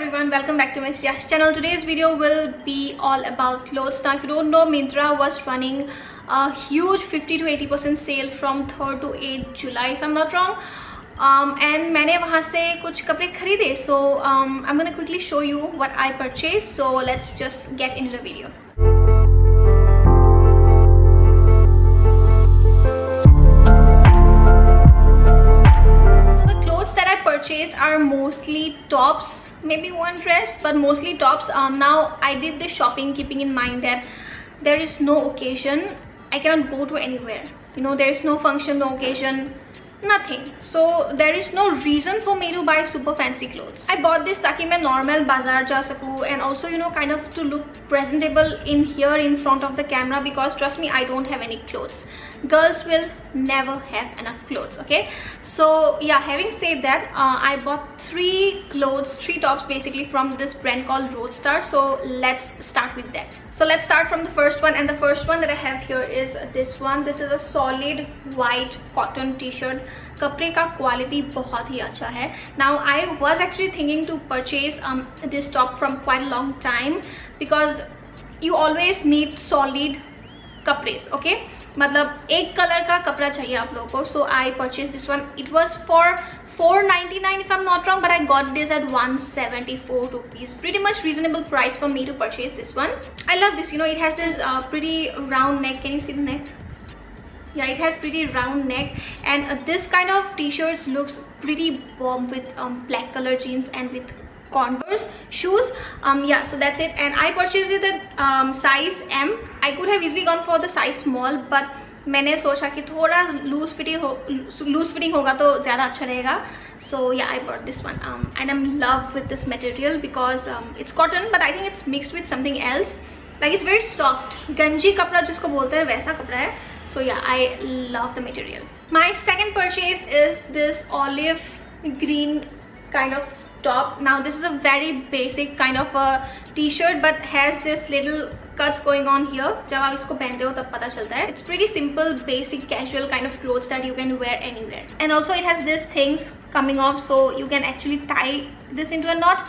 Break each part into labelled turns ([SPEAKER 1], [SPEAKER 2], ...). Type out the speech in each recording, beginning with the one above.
[SPEAKER 1] everyone, welcome back to my channel. Today's video will be all about clothes. Now if you don't know, Myntra was running a huge 50 to 80% sale from 3rd to 8th July if I'm not wrong. And मैंने वहाँ से कुछ कपड़े खरीदे. So I'm gonna quickly show you what I purchased. So let's just get into the video. Purchased are mostly tops, maybe one dress, but mostly tops. Now I did this shopping keeping in mind that there is no occasion, I cannot go to anywhere, you know, there is no function, no occasion, nothing, so there is no reason for me to buy super fancy clothes. I bought this ताकि मैं normal bazaar जा सकूँ, and also, you know, kind of to look presentable in here in front of the camera, because trust me, I don't have any clothes. Girls will never have enough clothes, okay? So yeah, having said that, I bought three tops basically from this brand called Roadstar. So let's start with that. So let's start from the first one, and the first one that I have here is this one. This is a solid white cotton t-shirt. कपड़े का quality बहुत ही अच्छा है. Now I was actually thinking to purchase this top from quite a long time, because you always need solid कपड़े, okay? मतलब एक colour का कपड़ा चाहिए आप लोगों को. So I purchased this one. It was for $4.99 if I'm not wrong, but I got this at 174 rupees. Pretty much reasonable price for me to purchase this one. I love this, you know, it has this pretty round neck. Can you see the neck? Yeah, it has pretty round neck, and this kind of t-shirts looks pretty bomb with black color jeans and with Converse shoes. Yeah, so that's it, and I purchased it at size M. I could have easily gone for the size small, but मैंने सोचा कि थोड़ा loose fitting होगा तो ज़्यादा अच्छा रहेगा. So yeah, I bought this one, and I'm in love with this material because it's cotton, but I think it's mixed with something else. Like it's very soft, गंजी कपड़ा जिसको बोलते हैं वैसा कपड़ा है. So yeah, I love the material. My second purchase is this olive green kind of top. Now this is a very basic kind of a t-shirt, but has this little cuts going on here. जब आप इसको पहनते हो तब पता चलता है. It's pretty simple, basic, casual kind of clothes that you can wear anywhere. And also it has these things coming off, so you can actually tie this into a knot.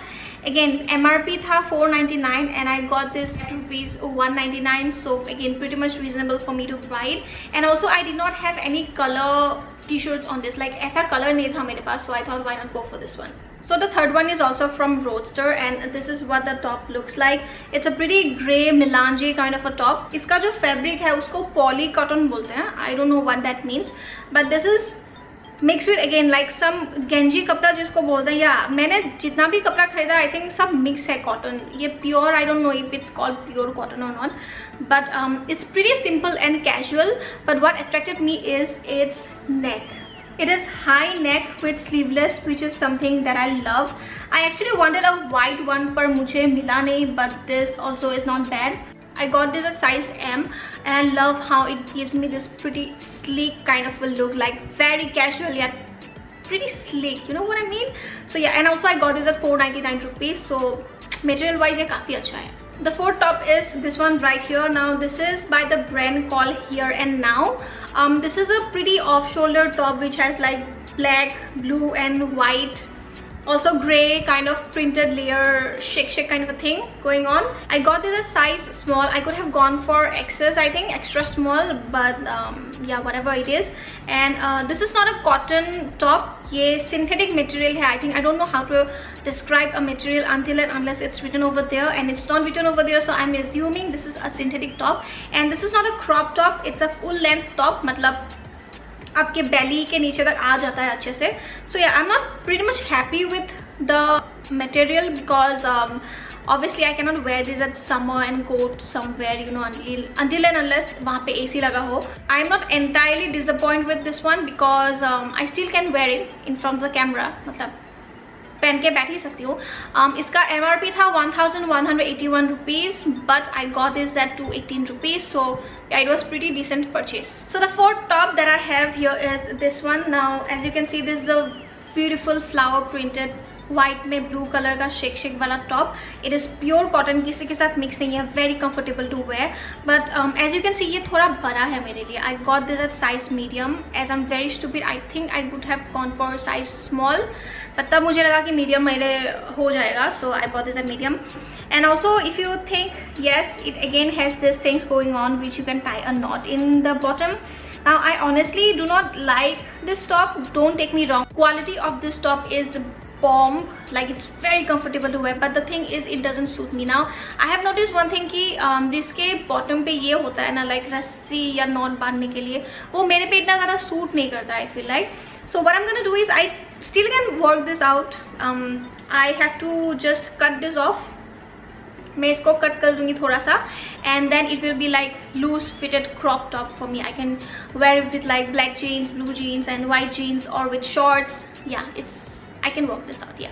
[SPEAKER 1] Again, MRP था $4.99 and I got this at rupees $1.99. So again, pretty much reasonable for me to buy it. And also I did not have any color t-shirts on this. Like ऐसा color नहीं था मेरे पास, so I thought why not go for this one. So the third one is also from Roadster, and this is what the top looks like. It's a pretty grey melange kind of a top. इसका जो fabric है उसको poly cotton बोलते हैं. I don't know what that means, but this is mixed with again like some genji कपड़ा जिसको बोलते हैं. या मैंने जितना भी कपड़ा खरीदा I think सब mix है cotton. ये pure, I don't know if it's called pure cotton or not, but it's pretty simple and casual. But what attracted me is its neck. It is high neck with sleeveless, which is something that I love. I actually wanted a white one, पर मुझे मिला नहीं, but this also is not bad. I got this at size M, and I love how it gives me this pretty sleek kind of a look, like very casual yet pretty sleek, you know what I mean? So yeah, and also I got this at 4.99 rupees. So material wise ये काफी अच्छा है. The fourth top is this one right here. Now this is by the brand called Here and Now. This is a pretty off-shoulder top which has like black, blue and white, also gray kind of printed layer shake kind of a thing going on. I got this a size small. I could have gone for XS, I think extra small, but yeah, whatever it is. And this is not a cotton top. ये synthetic material है. I think I don't know how to describe a material until and unless it's written over there, and it's not written over there, so I'm assuming this is a synthetic top. And this is not a crop top, it's a full length top. मतलब आपके belly के नीचे तक आ जाता है अच्छे से. So yeah, I'm not pretty much happy with the material because obviously I cannot wear this at summer and go to somewhere, you know, until and unless वहाँ पे AC लगा हो. I am not entirely disappointed with this one because I still can wear it in front of the camera. मतलब पहन के बैठ ही सकती हूँ. इसका MRP था 1,181 rupees, but I got this at 218 rupees. So yeah, it was pretty decent purchase. So the fourth top that I have here is this one. Now as you can see, this is a beautiful flower printed white में blue colour का शेक वाला top. It is pure cotton, किसी के साथ mix नहीं है, very comfortable to wear. But as you can see ये थोड़ा बड़ा है मेरे लिए. I got this at size medium. As I am very stupid, I think I would have gone for size small, but तब मुझे लगा कि मीडियम मेरे हो जाएगा, so I got this eight medium. And also if you think, yes, it again has these things going on which you can tie a knot in the bottom. Now I honestly do not like this top, don't take me wrong, quality of this top is bomb, like it's very comfortable to wear, but the thing is it doesn't suit me. Now I have noticed one thing कि जिसके bottom पे ये होता है ना, like रस्सी या knot बांधने के लिए, वो मेरे पे इतना ज़्यादा सूट नहीं करता. I feel like, so what I'm gonna do is I still can work this out. I have to just cut this off. मैं इसको कट कर दूंगी थोड़ा सा, and then it will be like loose fitted crop top for me. I can wear with like black jeans, blue jeans and white jeans, और with shorts. Yeah it's, I can work this out. Yeah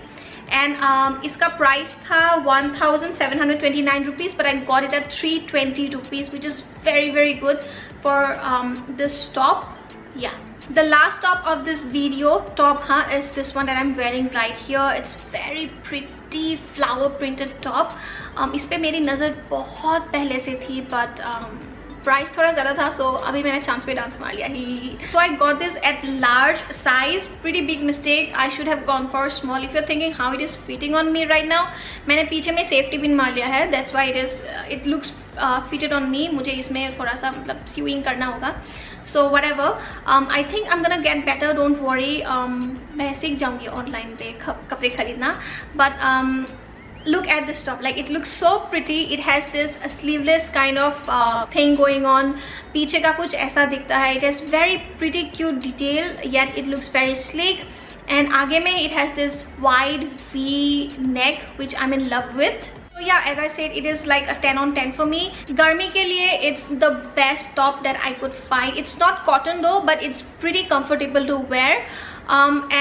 [SPEAKER 1] and इसका price था 1729 rupees, but I got it at 320 rupees, which is very very good for this top. Yeah the last top of this video top is this one that I'm wearing right here. It's very pretty flower printed top. इस पे मेरी नज़र बहुत पहले से थी, but price थोड़ा ज़्यादा था, so अभी मैंने चांस पे डांस मार लिया ही. So I got this at large size. Pretty big mistake. I should have gone for small. If you're thinking how it is fitting on me right now, मैंने पीछे में सेफ्टी पिन मार लिया है. That's why it looks fitted on me. मुझे इसमें थोड़ा सा मतलब sewing करना होगा. So whatever, I think I'm gonna get better. Don't worry. मैं सीख जाऊँगी ऑनलाइन पे कपड़े खरीदना. But look at this top. Like it looks so pretty. It has this sleeveless kind of thing going on. पीछे का कुछ ऐसा दिखता है. It has very pretty cute detail. Yet it looks very sleek. And आगे में it has this wide V neck, which I'm in love with. So yeah, as I said, it is like a 10 on 10 for me. गर्मी के लिए it's the best top that I could find. It's not cotton though, but it's pretty comfortable to wear.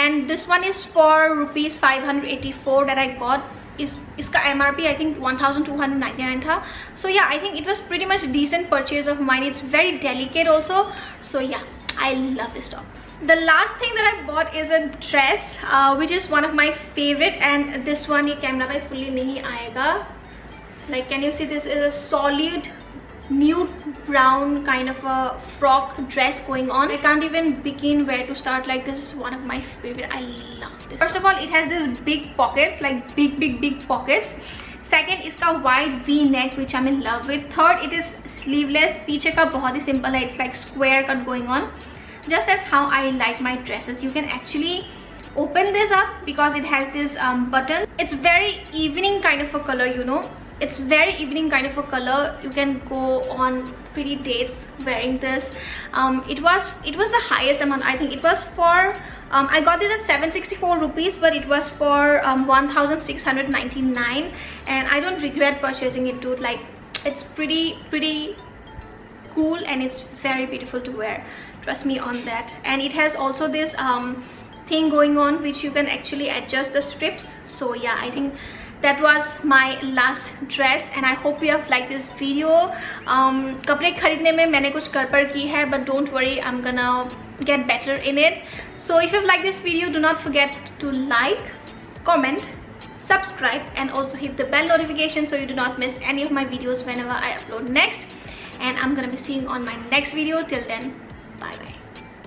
[SPEAKER 1] And this one is for rupees 584 that I got. इसका MRP I think 1299 था. So yeah, I think it was pretty much decent purchase of mine. It's very delicate also. So yeah, I love this top. The last thing that I bought is a dress, which is one of my favorite, and this one ये camera पे fully नहीं आएगा. Like can you see, this is a solid nude brown kind of a frock dress going on. I can't even begin where to start. Like this is one of my favorite. I love this. First of all, it has this big pockets, like big pockets. Second, इसका wide V neck, which I'm in love with. Third, it is sleeveless. पीछे का बहुत ही simple है. It's like square cut going on. Just as how I like my dresses. You can actually open this up because it has this button. It's very evening kind of a color, you know. It's very evening kind of a color. You can go on pretty dates wearing this. It was the highest amount. I think it was for I got this at 764 rupees, but it was for 1699, and I don't regret purchasing it, dude. Like it's pretty cool, and it's very beautiful to wear. Trust me on that. And it has also this thing going on which you can actually adjust the strips. So yeah, I think that was my last dress, and I hope you have liked this video. कपड़े खरीदने में मैंने कुछ गड़बड़ की है, but don't worry, I'm gonna get better in it. So if you've liked this video, do not forget to like, comment, subscribe, and also hit the bell notification so you do not miss any of my videos whenever I upload next. And I'm gonna be seeing on my next video. Till then, bye bye.